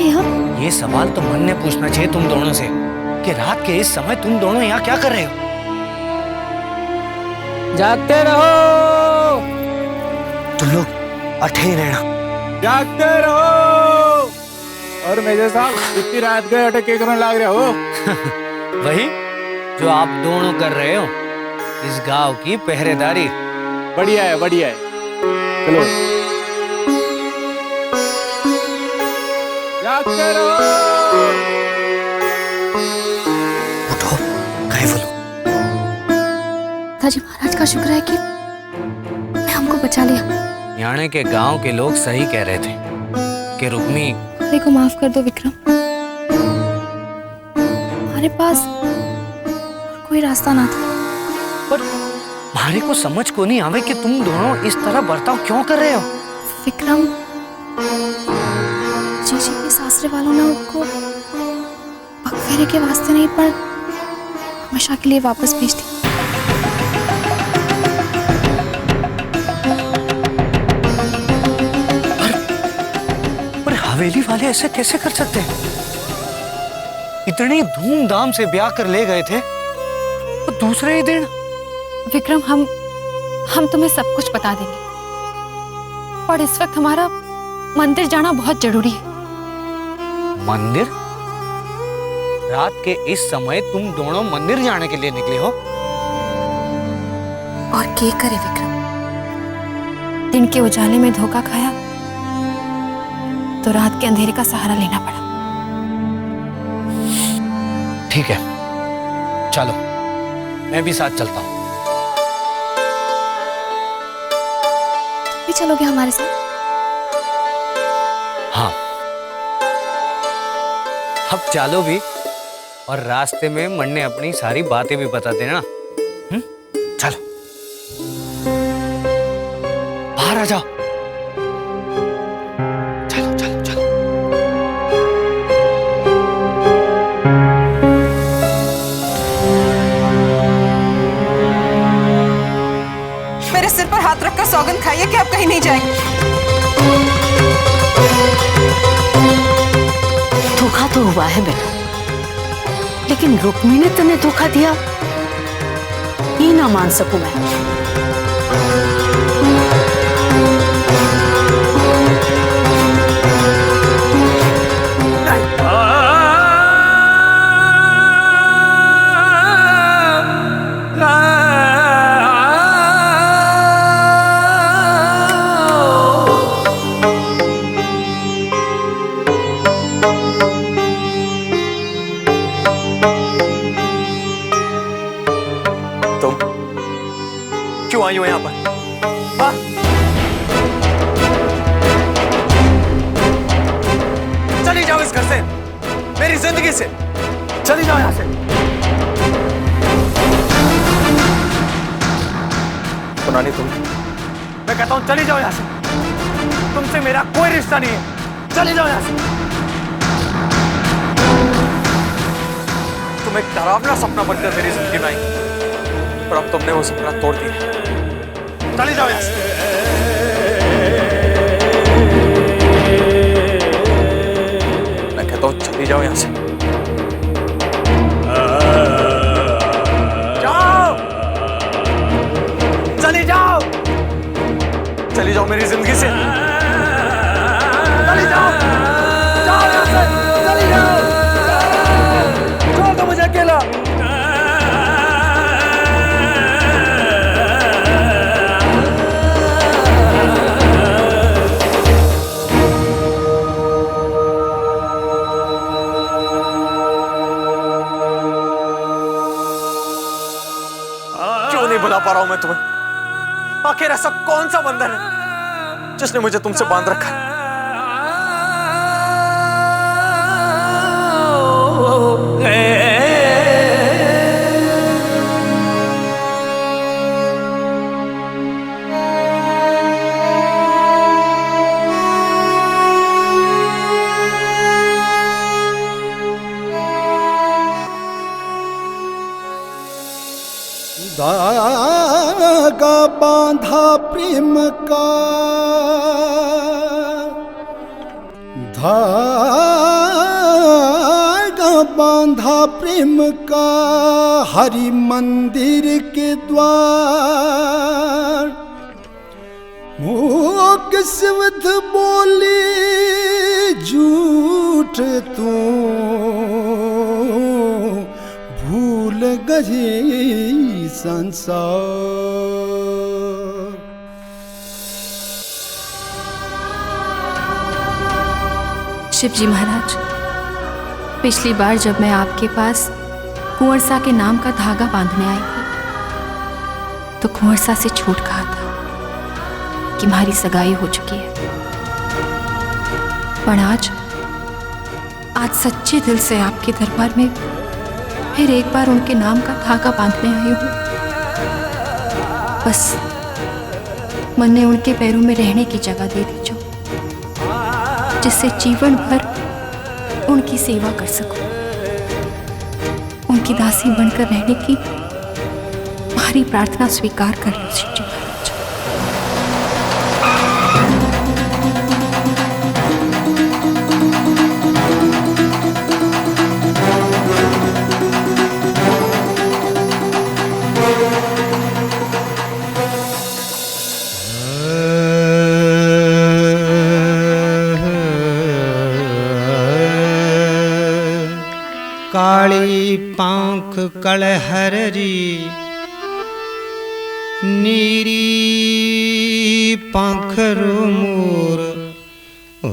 यहाँ? ये सवाल तो मन ने पूछना चाहिए तुम दोनों से कि रात के इस समय तुम दोनों यहाँ क्या कर रहे हो? जागते रहो। तुम लोग अठे ही रहना। जागते रहो। और मेजर साहब इतनी रात गए अटक के करने लग रहे हो? वही जो आप दोनों कर रहे हो, इस गांव की पहरेदारी। बढ़िया है, बढ़िया है। चलो जागते रहो। उठो, कहे बोलो। पिताजी महाराज का शुक्र है कि मैं हमको बचा लिया। याने के गांव के लोग सही कह रहे थे कि रुक्मी को माफ कर दो विक्रम। हमारे पास और कोई रास्ता ना था। पर मारे को समझ को नहीं आवे कि तुम दोनों इस तरह बर्ताव क्यों कर रहे हो? विक्रम, जीजी के सासरे वालों ने उनको पगफेरे के वास्ते नहीं पर हमेशा के लिए वापस भेज दी। पर हवेली वाले ऐसे कैसे कर सकते हैं? इतनी धूमधाम से ब्याह कर ले गए थे तो दूसरे ही दिन। विक्रम, हम तुम्हें सब कुछ बता देंगे, पर इस वक्त हमारा मंदिर जाना बहुत जरूरी है। मंदिर? रात के इस समय तुम दोनों मंदिर जाने के लिए निकले हो? और क्या करे विक्रम, दिन के उजाले में धोखा खाया तो रात के अंधेरे का सहारा लेना पड़ा। ठीक है, चलो मैं भी साथ चलता हूँ। भी चलोगे हमारे साथ? हाँ, अब चलो भी, और रास्ते में मन ने अपनी सारी बातें भी बता देना। चलो बाहर आ जाओ। चलो चलो चलो। मेरे सिर पर हाथ रखकर सौगंध खाइए कि आप कहीं नहीं जाएंगे। धोखा तो हुआ है बेटा, लेकिन रुक्मी ने तूने धोखा दिया, ये ना मान सकूं मैं। क्यों आई हो यहाँ पर? हाँ? चली जाओ इस घर से, मेरी जिंदगी से चली जाओ यहाँ से। सुना नहीं तुमने? मैं कहता हूँ चली जाओ यहाँ से, तुमसे मेरा कोई रिश्ता नहीं है, चली जाओ यहाँ से। तुम एक डरावना सपना बनकर मेरी जिंदगी में आई, पर अब तुमने वो सपना तोड़ दिया। चली जाओ यहाँ से। मैं कहता हूँ चली जाओ यहाँ से। जाओ, चली जाओ, चली जाओ मेरी जिंदगी से। चली जाओ, जाओ यहाँ से, चली जाओ, छोड़ दो मुझे अकेला। बुला पा रहा हूं मैं तुम्हें? आखिर ऐसा कौन सा बंधन है जिसने मुझे तुमसे बांध रखा है? धागा बांधा प्रेम का, धागा बांधा प्रेम का हरि मंदिर के द्वार। मोक सिवध बोली झूठ तू भूल गई संसार। शिव जी महाराज, पिछली बार जब मैं आपके पास कुंवरसा के नाम का धागा बांधने आई थी तो कुंवरसा से झूठ कहा था कि हमारी सगाई हो चुकी है। पर आज सच्चे दिल से आपके दरबार में फिर एक बार उनके नाम का धागा बांधने आई हूं। बस मन ने उनके पैरों में रहने की जगह दे दी, जो जिससे जीवन भर उनकी सेवा कर सकूं, उनकी दासी बनकर रहने की हमारी प्रार्थना स्वीकार कर लो शिव जी महाराज। काली पांख कलहरी नीरी पाखरो मोर। ओ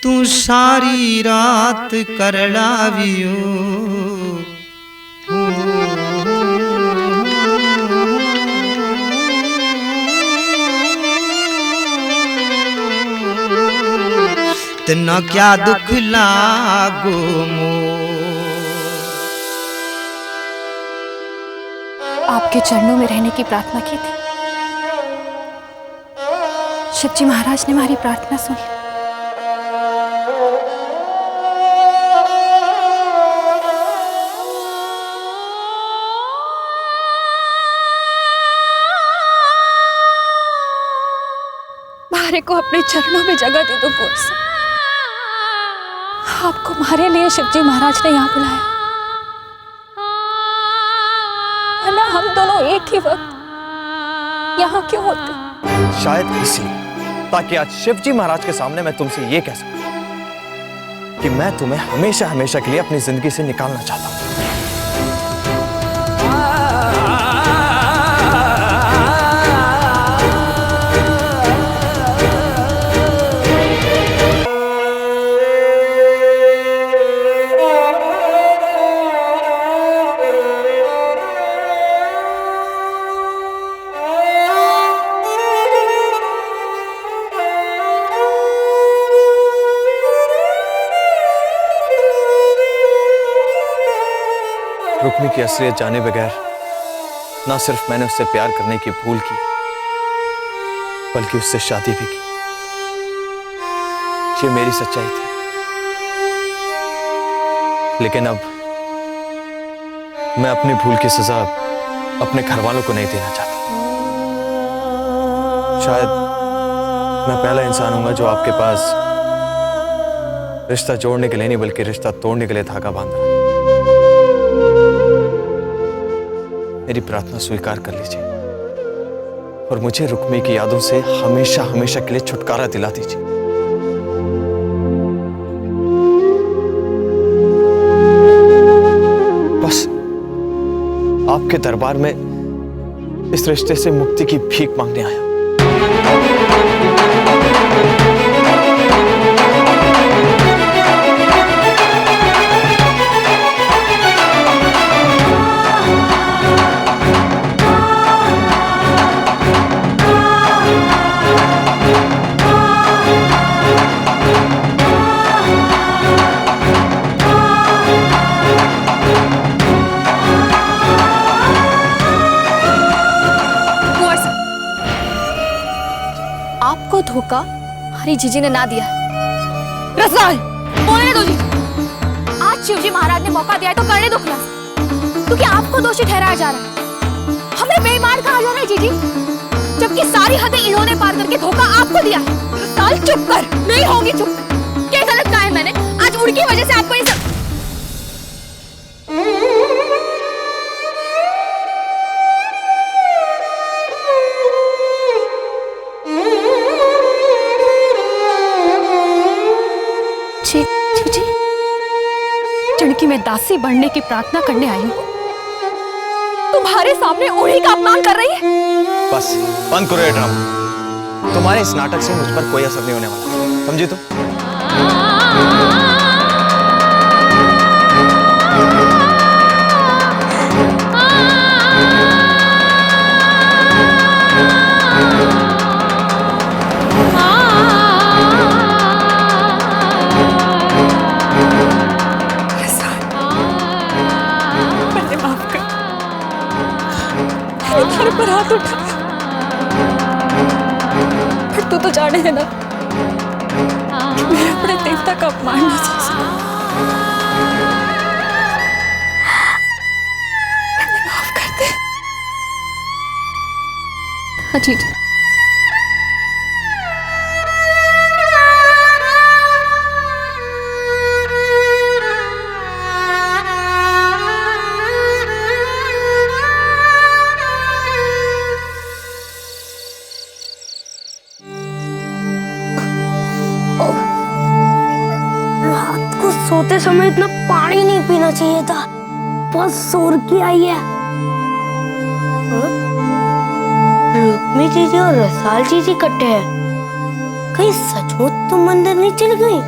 तू सारी रात करलावियो। तना क्या दुख लागो आपके चरणों में रहने की प्रार्थना की थी। शिव जी महाराज ने हमारी प्रार्थना सुनी। मारे को अपने चरणों में जगह दे दो कुंवरसा। आपको हमारे लिए शिव जी महाराज ने यहाँ बुलाया, वरना हम दोनों एक ही वक्त यहाँ क्यों होते? शायद इसलिए, ताकि आज शिव जी महाराज के सामने मैं तुमसे ये कह सकूं कि मैं तुम्हें हमेशा हमेशा के लिए अपनी जिंदगी से निकालना चाहता हूं। रुक्मी की असलियत जाने बगैर ना सिर्फ मैंने उससे प्यार करने की भूल की, बल्कि उससे शादी भी की। ये मेरी सच्चाई थी, लेकिन अब मैं अपनी भूल की सजा अपने घर वालों को नहीं देना चाहता। शायद मैं पहला इंसान हूंगा जो आपके पास रिश्ता जोड़ने के लिए नहीं, बल्कि रिश्ता तोड़ने के लिए धागा बांध रहा है। मेरी प्रार्थना स्वीकार कर लीजिए और मुझे रुक्मी की यादों से हमेशा हमेशा के लिए छुटकारा दिला दीजिए। बस आपके दरबार में इस रिश्ते से मुक्ति की भीख मांगने आया। धोखा हरी जीजी ने ना दिया। रसाल बोलने दो जी। आज शिवजी महाराज ने मौका दिया है तो करने दो खुलासा, क्योंकि आपको दोषी ठहराया जा रहा है। हमें बेईमान कहा जा रहा है जीजी, जबकि सारी हदें इन्होंने पार करके धोखा आपको दिया है। रसाल चुप कर। नहीं होगी चुप। क्या गलत कहा है मैंने? उनकी वजह से आपको ये सब। जी जी जी, जिनकी मैं दासी बनने की प्रार्थना करने आई हूँ, तुम्हारे सामने उन्हीं का अपमान कर रही है। बस बंद करो ये ड्रामा। तुम्हारे इस नाटक से मुझ पर कोई असर नहीं होने वाला, समझी तुम? पर हाथ उठा, पर तू तो जाने है ना कि मैं अपने देवता का अपमान नहीं कर सकती। माफ कर दे। हाँ जी जी। सोते समय इतना पानी नहीं पीना चाहिए था, बहुत जोर की आई है। रुक्मी जीजी और रसाल जीजी इकट्ठे हैं, कहीं सचमुच तुम मंदिर नहीं चली गई?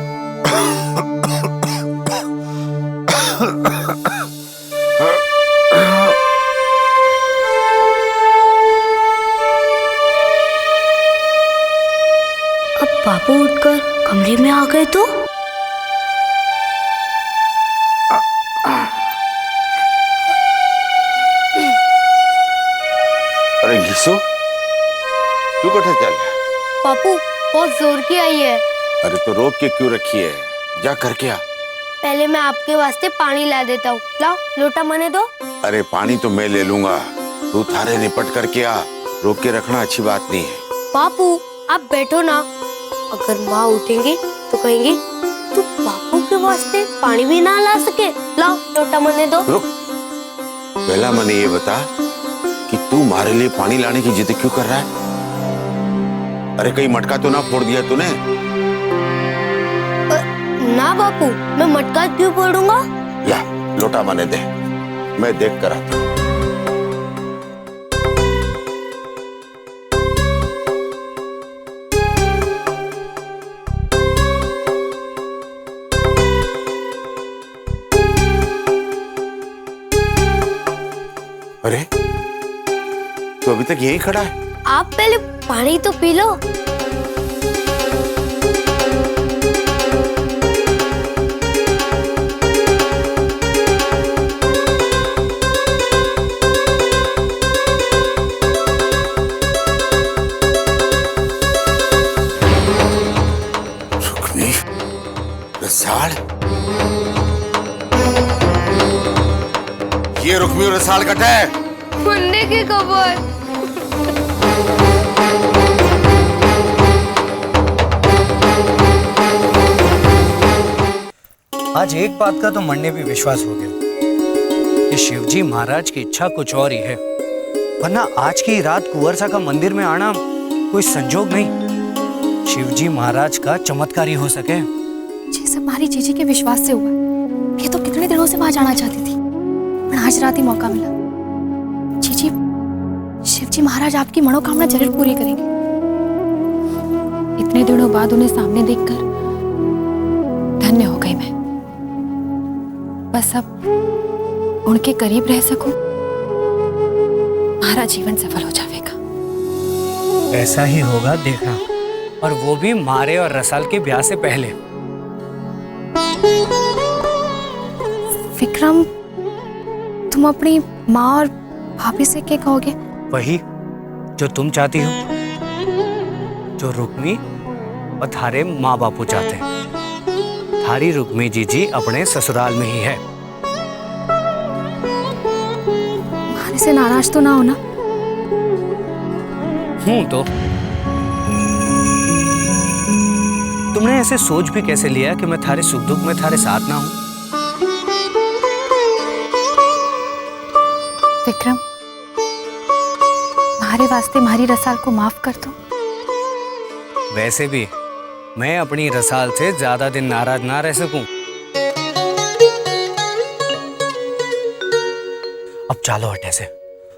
अब बाबू उठकर कमरे में आ गए तो? अरे घिसो, तू कहाँ चल रहा? पापू बहुत जोर की आई है। अरे तो रोक के क्यों रखी है? जा करके आ। पहले मैं आपके वास्ते पानी ला देता हूँ, लाओ लोटा मने दो। अरे पानी तो मैं ले लूंगा, तू थारे निपट करके आ, रोक के रखना अच्छी बात नहीं है। पापू आप बैठो ना, अगर माँ उठेंगी तो कहेंगी तू पापू के वास्ते पानी भी ना ला सके, लाओ लोटा मने दो। रुक, पहला मैंने ये बता कि तू हमारे लिए पानी लाने की जिद क्यों कर रहा है? अरे कहीं मटका तो ना फोड़ दिया तूने? ना बापू, मैं मटका क्यों फोड़ूंगा? या लोटा मने दे, मैं देख कर आता हूं। अरे तो अभी तक यहीं खड़ा है? आप पहले पानी तो पी लो। रुक्मी, रसाल, ये रुक्मी और रसाल कटा है। मुन्ने की खबर। आज एक बात का तो मन में भी विश्वास हो गया कि शिवजी महाराज की इच्छा कुछ और ही है, वरना आज की रात कुंवरसा का मंदिर में आना कोई संजोग नहीं, शिवजी महाराज का चमत्कार ही हो सके। ये सब हमारी जीजी के विश्वास से हुआ। ये तो कितने दिनों से वहां जाना चाहती थी, पर आज रात ही मौका मिला। जीजी, शिवजी महाराज आपकी मनोकामना जरूर पूरी करेंगे। इतने दिनों बाद उन्हें सामने देखकर धन्य हो गई मैं। बस अब उनके करीब रह सकूं, हमारा जीवन सफल हो जाएगा। ऐसा ही होगा देखना, और वो भी मारे और रसाल के ब्याह से पहले। विक्रम, तुम अपनी माँ और भाभी से क्या कहोगे? वही जो तुम चाहती हो, जो रुक्मी और थारे माँ बापू चाहते हैं। थारी रुक्मी जीजी अपने ससुराल में ही है। मारे से नाराज तो ना हो ना? हूं तो। तुमने ऐसे सोच भी कैसे लिया कि मैं थारे सुख दुख में थारे साथ ना हूं? विक्रम, तुम्हारे वास्ते हमारी रसाल को माफ कर दो। वैसे भी मैं अपनी रसाल से ज्यादा दिन नाराज ना रह सकूं। अब चलो हटे से,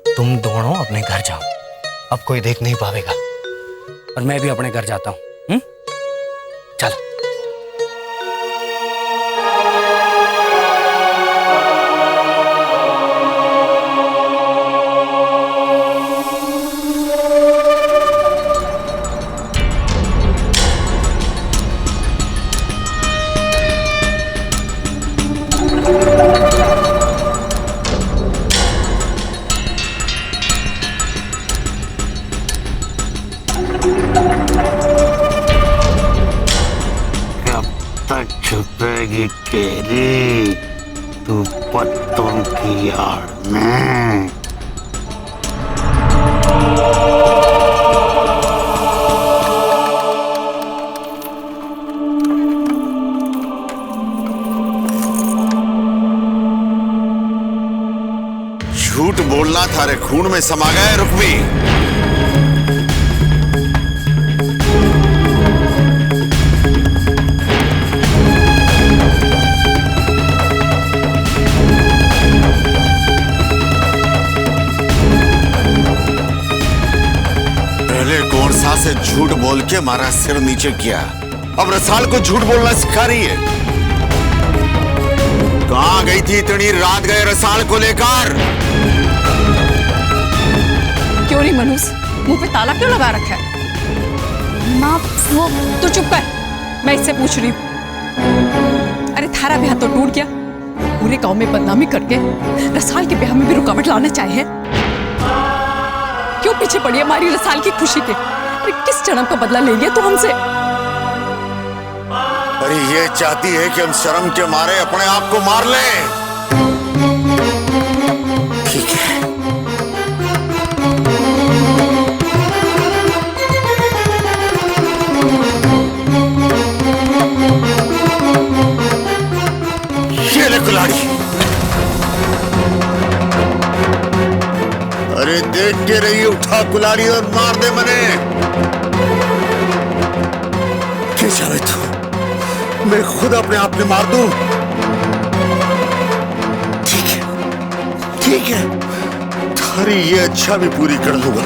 तुम दोनों अपने घर जाओ, अब कोई देख नहीं पाएगा। और मैं भी अपने घर जाता हूं। चलो। छुपेगी तेरी तू पत्तों की आड़ में। झूठ बोलना थारे खून में समा गया है रुक्मी। से झूठ बोल के हमारा सिर नीचे किया, अब रसाल को झूठ बोलना सिखा रही है। कहां गई थी इतनी रात गए रसाल को लेकर? क्यों नहीं मनुष, मुंह पे ताला क्यों लगा रखा है? माँ वो तू चुप कर, मैं इससे पूछ रही हूँ। अरे थारा ब्याह तो टूट गया, पूरे गांव में बदनामी करके रसाल के ब्याह में भी रुकावट लाना चाहे। क्यों पीछे पड़ी हमारी रसाल की खुशी के? अरे किस जन्म का बदला लेंगे तो हमसे? अरे ये चाहती है कि हम शर्म के मारे अपने आप को मार लें। ठीक है, ये ले कुल्हाड़ी। अरे देख के रही, उठा कुल्हाड़ी और मार दे मने। क्या चाहे तू, मैं खुद अपने आप में मार दूं। ठीक है, ठीक है, थारी ये अच्छा भी पूरी कर लूंगा।